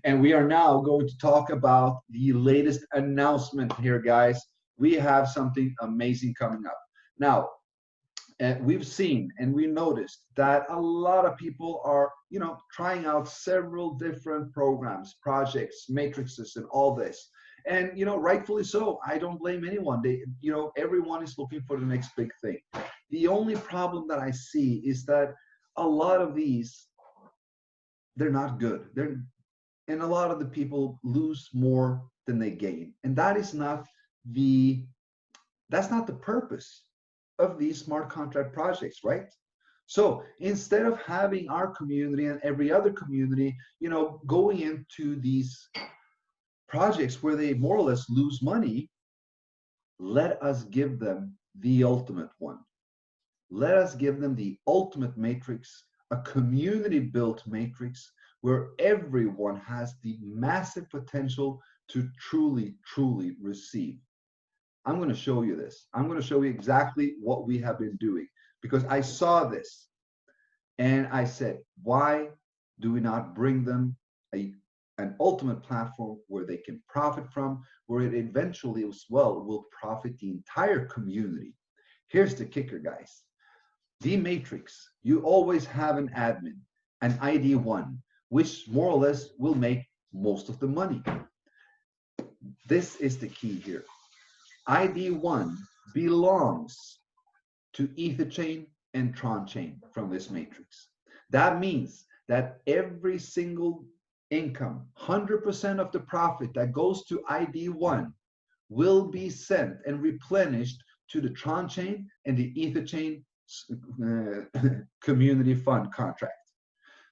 And we are now going to talk about the latest announcement here, guys. We have something amazing coming up. Now, we've seen and we noticed that a lot of people are, trying out several different programs, projects, matrices, and all this. And, rightfully so. I don't blame anyone. Everyone is looking for the next big thing. The only problem that I see is that a lot of these, they're not good. And a lot of the people lose more than they gain. And that's not the purpose of these smart contract projects, right? So instead of having our community and every other community, going into these projects where they more or less lose money, let us give them the ultimate one. Let us give them the ultimate matrix, a community built matrix where everyone has the massive potential to truly, truly receive. I'm going to show you this. I'm going to show you exactly what we have been doing because I saw this and I said, why do we not bring them an ultimate platform where they can profit from, where it eventually as well will profit the entire community? Here's the kicker, guys. The matrix, you always have an admin, an ID1, which more or less will make most of the money. This is the key here. ID1 belongs to Etherchain and TronChain from this matrix. That means that every single income, 100% of the profit that goes to ID1 will be sent and replenished to the TronChain and the Etherchain community fund contract.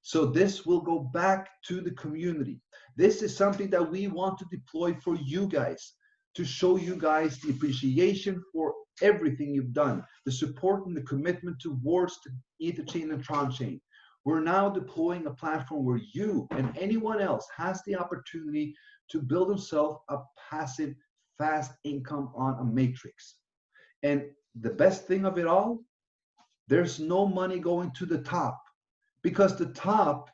So this will go back to the community. This is something that we want to deploy for you guys, to show you guys the appreciation for everything you've done, the support and the commitment towards the Etherchain and TronChain. We're now deploying a platform where you and anyone else has the opportunity to build themselves a passive, fast income on a matrix. And the best thing of it all, there's no money going to the top because the top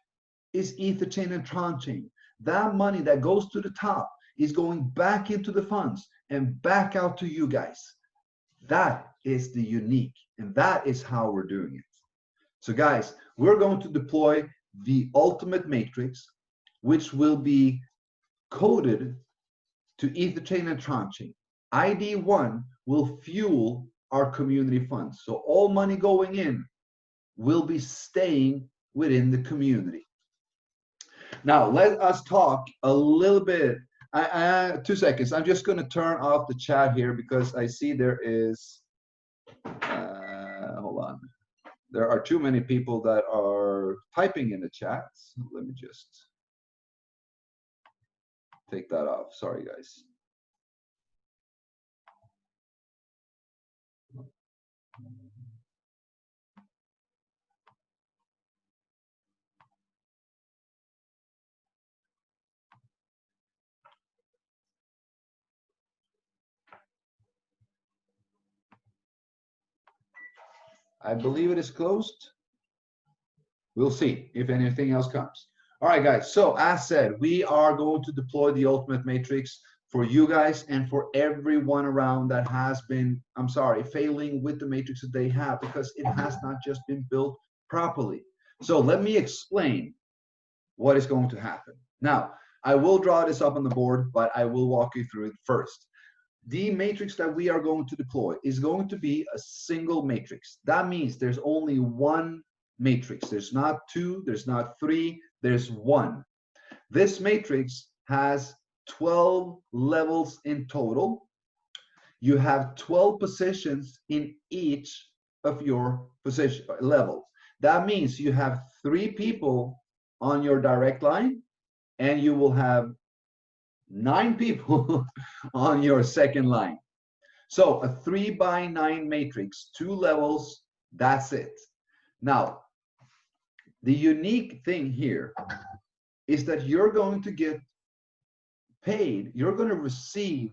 is Etherchain and TronChain. That money that goes to the top is going back into the funds and back out to you guys. That is the unique, and that is how we're doing it. So guys, we're going to deploy the ultimate matrix, which will be coded to Etherchain and TronChain. ID1 will fuel our community funds. So all money going in will be staying within the community. Now, let us talk a little bit. 2 seconds. I'm just going to turn off the chat here because I see there is, hold on. There are too many people that are typing in the chat. So let me just take that off. Sorry, guys. I believe it is closed. We'll see if anything else comes. All right, guys. So as said, we are going to deploy the ultimate matrix for you guys and for everyone around that has been, I'm sorry, failing with the matrix that they have because it has not just been built properly. So let me explain what is going to happen. Now, I will draw this up on the board, but I will walk you through it first. The matrix that we are going to deploy is going to be a single matrix. That means there's only one matrix. There's not two, there's not three, there's one. This matrix has 12 levels in total. You have 12 positions in each of your position level. That means you have 3 people on your direct line, and you will have 9 people on your second line. So a 3x9 matrix, 2 levels, that's it. Now, the unique thing here is that you're going to get paid, you're going to receive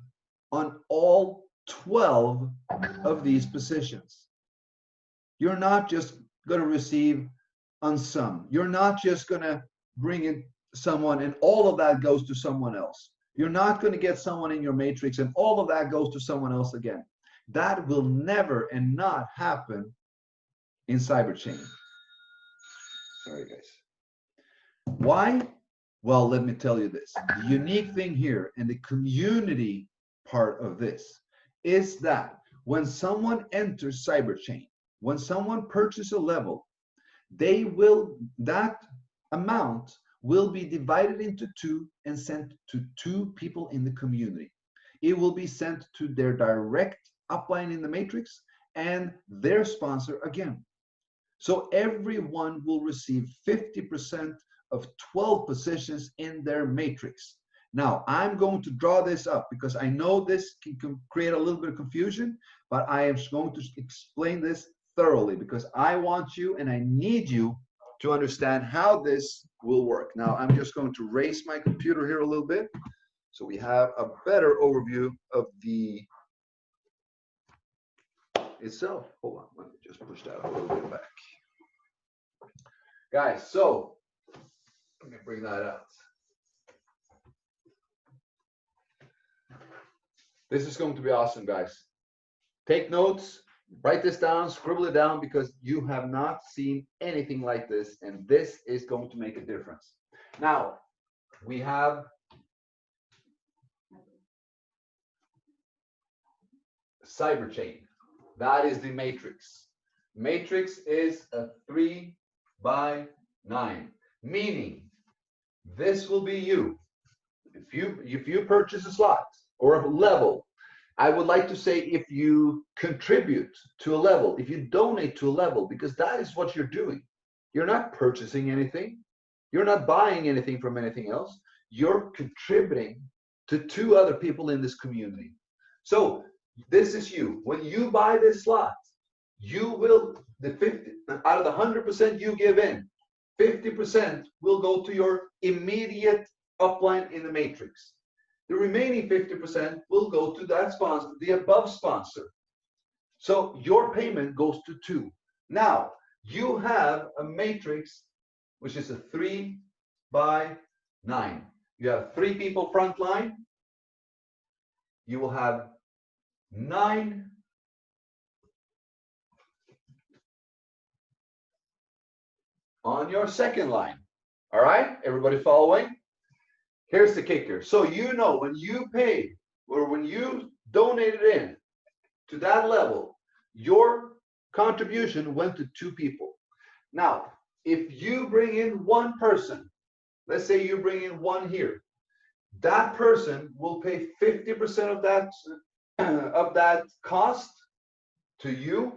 on all 12 of these positions. You're not just going to receive on some. You're not just going to bring in someone and all of that goes to someone else. You're not going to get someone in your matrix and all of that goes to someone else again. That will never and not happen in Cyberchain. Sorry, guys. Why? Well, let me tell you this. The unique thing here and the community part of this is that when someone enters Cyberchain, when someone purchases a level, that amount will be divided into two and sent to two people in the community. It will be sent to their direct upline in the matrix and their sponsor again. So everyone will receive 50% of 12 positions in their matrix. Now, I'm going to draw this up because I know this can create a little bit of confusion, but I am going to explain this thoroughly because I want you and I need you to understand how this will work. Now, I'm just going to raise my computer here a little bit so we have a better overview of the itself. Hold on, let me just push that a little bit back. Guys, so let me bring that out. This is going to be awesome, guys. Take notes, write this down, scribble it down because you have not seen anything like this, and this is going to make a difference. Now, we have Cyberchain. That is the matrix. Matrix is a 3 by 9, meaning this will be you. If you purchase a slot or a level, I would like to say if you contribute to a level, if you donate to a level, because that is what you're doing. You're not purchasing anything. You're not buying anything from anything else. You're contributing to two other people in this community. So this is you. When you buy this slot, you will, the 50, out of the 100% you give in, 50% will go to your immediate upline in the matrix. The remaining 50% will go to that sponsor, the above sponsor. So your payment goes to two. Now, you have a matrix, which is a 3 by 9. You have 3 people front line. You will have 9 on your second line. All right, everybody following? Here's the kicker. So you know when you paid or when you donated in to that level, your contribution went to 2 people. Now, if you bring in one person, let's say you bring in one here, that person will pay 50% of that cost to you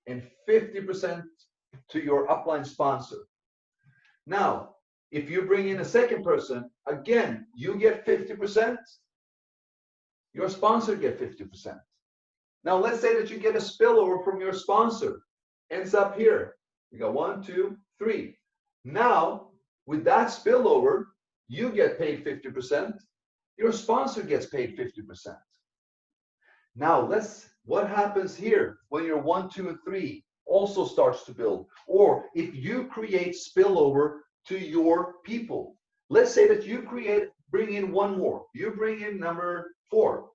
and 50% to your upline sponsor. Now, if you bring in a second person, again, you get 50%, your sponsor get 50%. Now, let's say that you get a spillover from your sponsor, ends up here. You got 1, 2, 3. Now, with that spillover, you get paid 50%, your sponsor gets paid 50%. Now, what happens here when your 1, 2, and 3 also starts to build? Or if you create spillover to your people. Let's say that you bring in one more. You bring in number 4.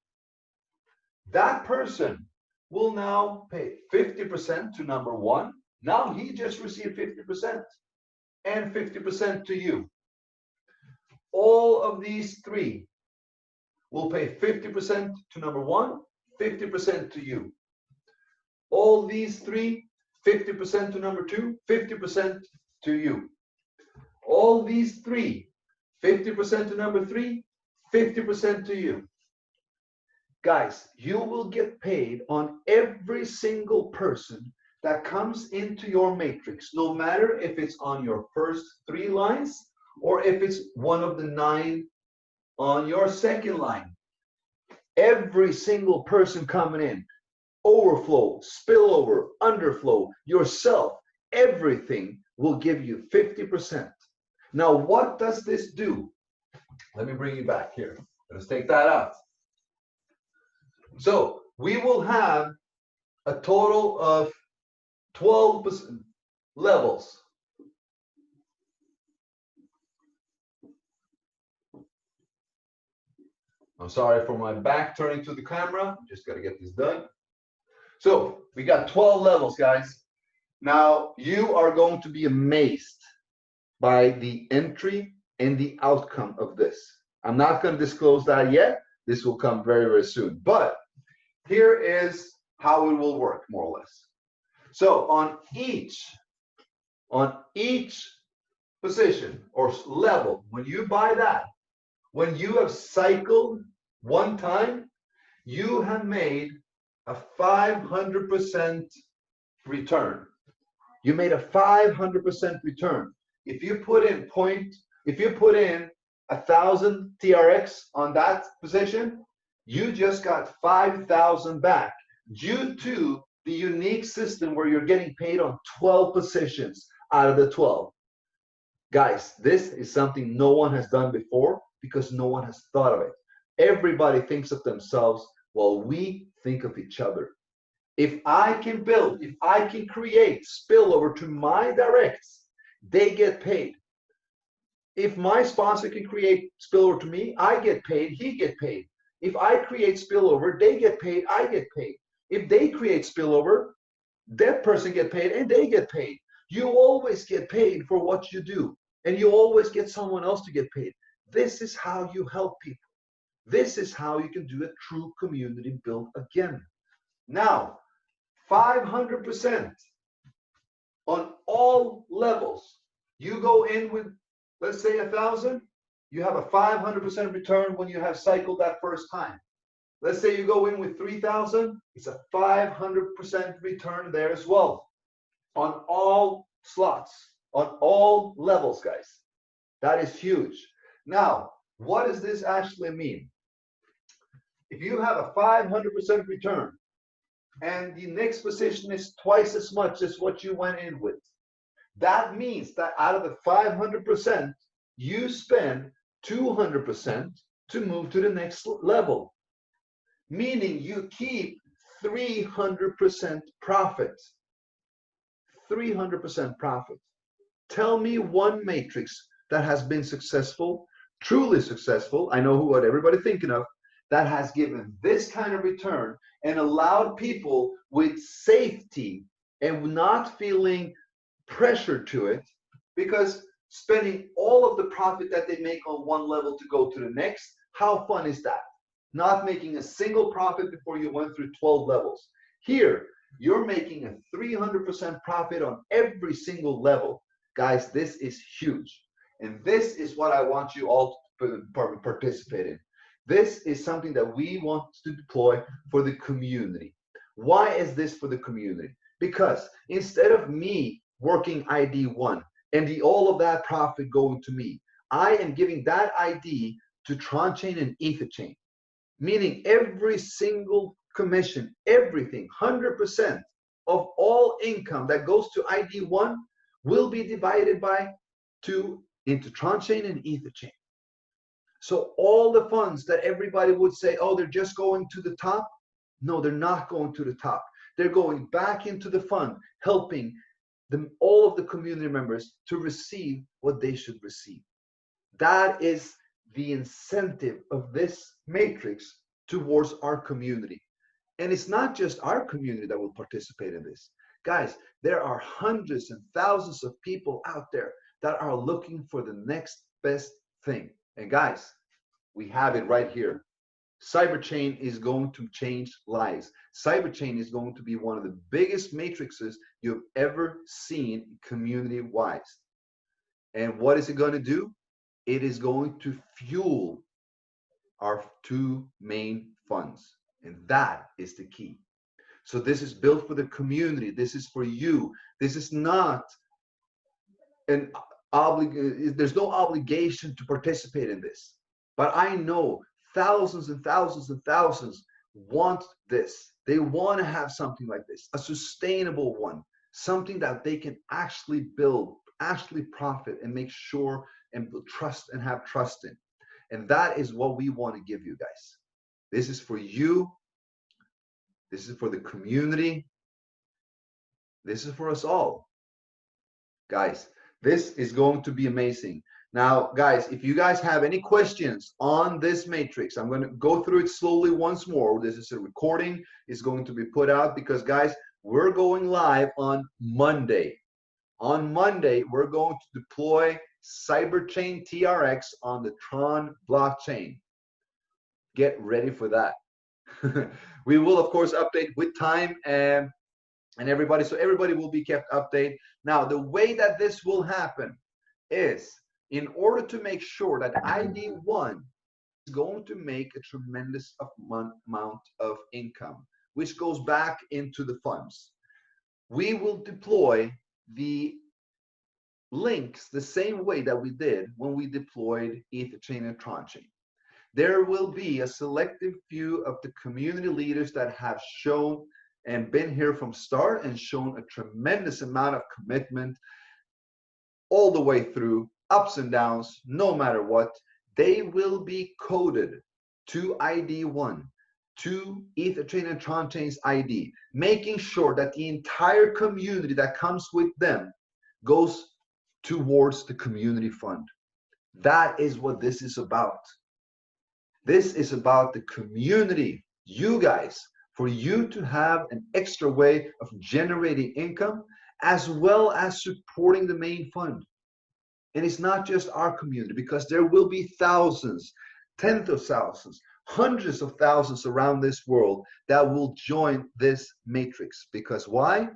That person will now pay 50% to number 1. Now he just received 50% and 50% to you. All of these 3 will pay 50% to number 1, 50% to you. All these 3, 50% to number 2, 50% to you. All these 3, 50% to number 3, 50% to you. Guys, you will get paid on every single person that comes into your matrix, no matter if it's on your first 3 lines or if it's one of the 9 on your second line. Every single person coming in, overflow, spillover, underflow, yourself, everything will give you 50%. Now, what does this do? Let me bring you back here. Let's take that out. So we will have a total of 12 levels. I'm sorry for my back turning to the camera. Just got to get this done. So we got 12 levels, guys. Now you are going to be amazed by the entry and the outcome of this. I'm not going to disclose that yet. This will come very, very soon. But here is how it will work, more or less. So on each position or level, when you buy that, when you have cycled one time, you have made a 500% return. You made a 500% return. If you put in 1,000 TRX on that position, you just got 5,000 back due to the unique system where you're getting paid on 12 positions out of the 12. Guys, this is something no one has done before because no one has thought of it. Everybody thinks of themselves while we think of each other. If I can build, if I can create spillover to my directs, they get paid. If my sponsor can create spillover to me, I get paid, he get paid. If I create spillover, they get paid, I get paid. If they create spillover, that person get paid and they get paid. You always get paid for what you do, and you always get someone else to get paid. This is how you help people. This is how you can do a true community build again. Now, 500% on all levels. You go in with, let's say, 1,000. You have a 500% return when you have cycled that first time. Let's say you go in with 3,000. It's a 500% return there as well. On all slots, on all levels, guys. That is huge. Now, what does this actually mean? If you have a 500% return and the next position is twice as much as what you went in with, that means that out of the 500%, you spend 200% to move to the next level, meaning you keep 300% profit. 300% profit. Tell me one matrix that has been successful, truly successful, I know what everybody's thinking of, that has given this kind of return and allowed people with safety and not feeling pressure to it, because spending all of the profit that they make on one level to go to the next, how fun is that? Not making a single profit before you went through 12 levels. Here, you're making a 300% profit on every single level. Guys, this is huge. And this is what I want you all to participate in. This is something that we want to deploy for the community. Why is this for the community? Because instead of me working ID 1 and all of that profit going to me, I am giving that ID to TronChain and EtherChain, meaning every single commission, everything, 100% of all income that goes to ID 1 will be divided by 2 into TronChain and EtherChain. So all the funds that everybody would say, oh, they're just going to the top. No, they're not going to the top. They're going back into the fund, helping all of the community members to receive what they should receive. That is the incentive of this matrix towards our community. And it's not just our community that will participate in this. Guys, there are hundreds and thousands of people out there that are looking for the next best thing. And guys, we have it right here. Cyberchain is going to change lives. Cyberchain is going to be one of the biggest matrices you've ever seen community-wise. And what is it going to do? It is going to fuel our 2 main funds. And that is the key. So this is built for the community. This is for you. This is not an there's no obligation to participate in this. But I know thousands and thousands and thousands want this. They want to have something like this, a sustainable one, something that they can actually build, actually profit and make sure and trust and have trust in. And that is what we want to give you guys. This is for you. This is for the community. This is for us all. Guys, this is going to be amazing. Now, guys, if you guys have any questions on this matrix, I'm going to go through it slowly once more. This is a recording. It's going to be put out because, guys, we're going live on Monday. On Monday, we're going to deploy Cyberchain TRX on the Tron blockchain. Get ready for that. We will, of course, update with time and everybody. So everybody will be kept updated. Now, the way that this will happen is, in order to make sure that ID1 is going to make a tremendous amount of income, which goes back into the funds, we will deploy the links the same way that we did when we deployed Etherchain and Tronchain. There will be a selective few of the community leaders that have shown and been here from start and shown a tremendous amount of commitment all the way through, ups and downs, no matter what. They will be coded to ID1, to Etherchain and Tronchain's ID, making sure that the entire community that comes with them goes towards the community fund. That is what this is about. This is about the community, you guys, for you to have an extra way of generating income as well as supporting the main fund. And it's not just our community, because there will be thousands, tens of thousands, hundreds of thousands around this world that will join this matrix. Because why?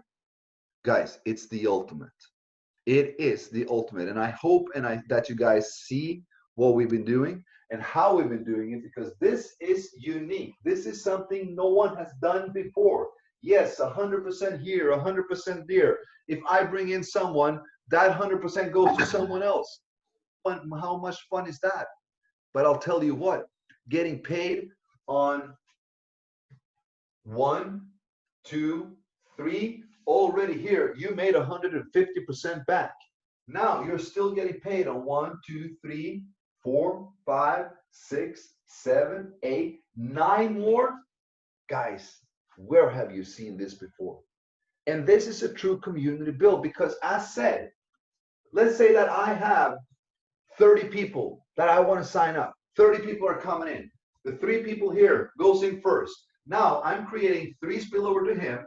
Guys, it's the ultimate. It is the ultimate. And I hope that you guys see what we've been doing and how we've been doing it, because this is unique. This is something no one has done before. Yes, 100% here, 100% there. If I bring in someone, that 100% goes to someone else. How much fun is that? But I'll tell you what, getting paid on 1, 2, 3, already here, you made 150% back. Now you're still getting paid on 1, 2, 3, 4, 5, 6, 7, 8, 9 more. Guys, where have you seen this before? And this is a true community build, because as said, let's say that I have 30 people that I want to sign up. 30 people are coming in. The 3 people here goes in first. Now I'm creating 3 spillover to him.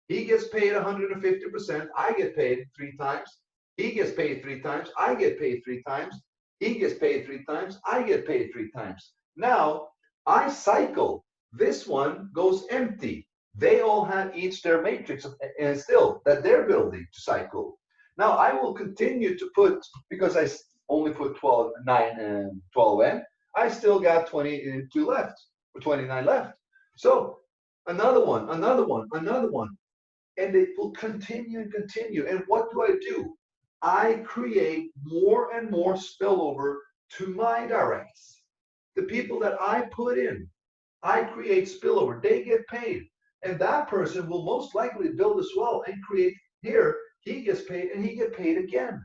He gets paid 150%. I get paid 3 times. He gets paid 3 times. I get paid 3 times. He gets paid 3 times. I get paid 3 times. Now I cycle. This one goes empty. They all have each their matrix and still that they're building to cycle. Now I will continue to put, because I only put 12, 9 and 12 in, I still got 22 left, or 29 left. So another one, another one, another one. And it will continue and continue. And what do? I create more and more spillover to my directs. The people that I put in, I create spillover. They get paid. And that person will most likely build as well and create here. He gets paid and he gets paid again.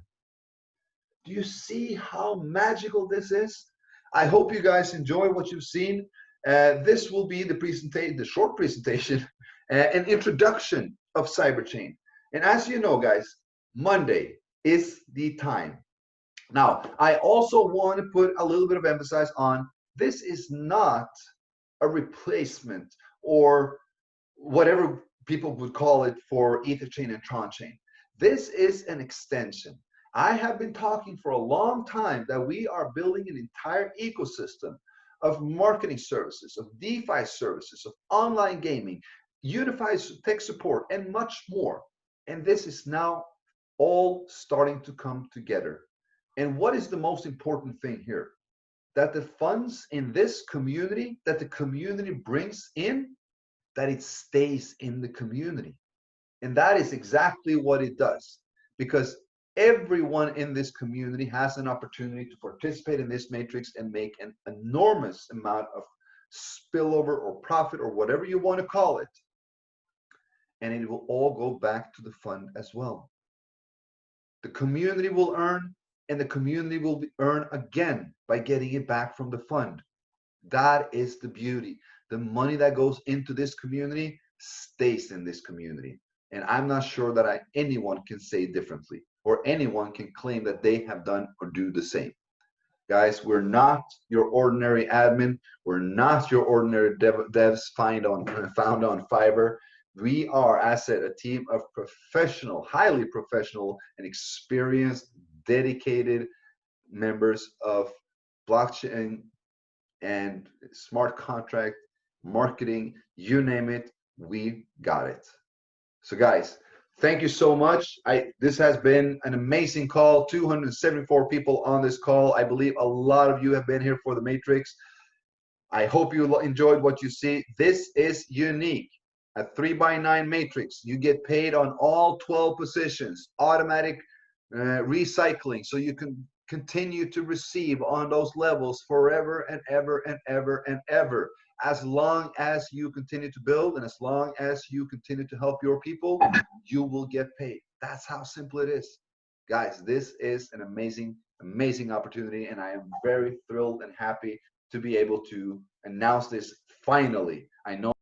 Do you see how magical this is? I hope you guys enjoy what you've seen. This will be the presentation, the short presentation, an introduction of Cyberchain. And as you know, guys, Monday is the time. Now, I also want to put a little bit of emphasis on, this is not a replacement or whatever people would call it for Etherchain and Tronchain. This is an extension. I have been talking for a long time that we are building an entire ecosystem of marketing services, of DeFi services, of online gaming, unified tech support, and much more. And this is now all starting to come together. And what is the most important thing here? That the funds in this community, that the community brings in, that it stays in the community. And that is exactly what it does, because everyone in this community has an opportunity to participate in this matrix and make an enormous amount of spillover or profit or whatever you want to call it. And it will all go back to the fund as well. The community will earn, and the community will earn again by getting it back from the fund. That is the beauty. The money that goes into this community stays in this community. And I'm not sure that anyone can say differently. or anyone can claim that they have done or do the same. Guys, we're not your ordinary admin. We're not your ordinary devs found on Fiverr. We are, as I said, a team of professional, highly professional and experienced, dedicated members of blockchain and smart contract marketing, you name it, we got it. So guys, thank you so much. This has been an amazing call. 274 people on this call. I believe a lot of you have been here for the Matrix. I hope you enjoyed what you see. This is unique. A 3x9 matrix. You get paid on all 12 positions. Automatic recycling, so you can continue to receive on those levels forever and ever and ever and ever. As long as you continue to build and as long as you continue to help your people, you will get paid. That's how simple it is. Guys, this is an amazing, amazing opportunity, and I am very thrilled and happy to be able to announce this finally. I know